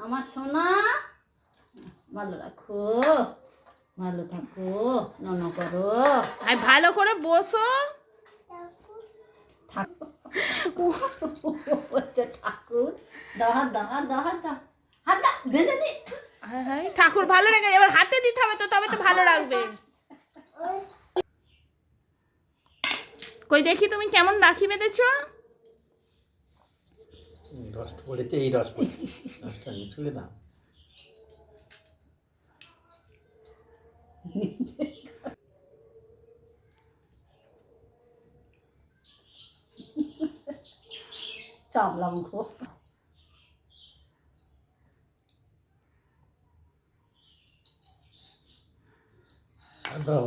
আমার সোনা ভালো রাখো, ভালো থাকো, নন করো, আর ভালো করে বসো। ঠাকুর দাও, হাত দাও, হাত দাও, হাত দাও, হাত দাও, বেঁধে দি। হ্যাঁ, ঠাকুর ভালো রেখে এবার হাতে দিতে হবে তো, তবে তো ভালো রাখবে। কই দেখি তুমি কেমন রাখি বেঁধেছো। রস পড়েছে, এই রস পড়েছে, রসটা ছুঁড়ে দাও। চাপলাম খুব। দাও।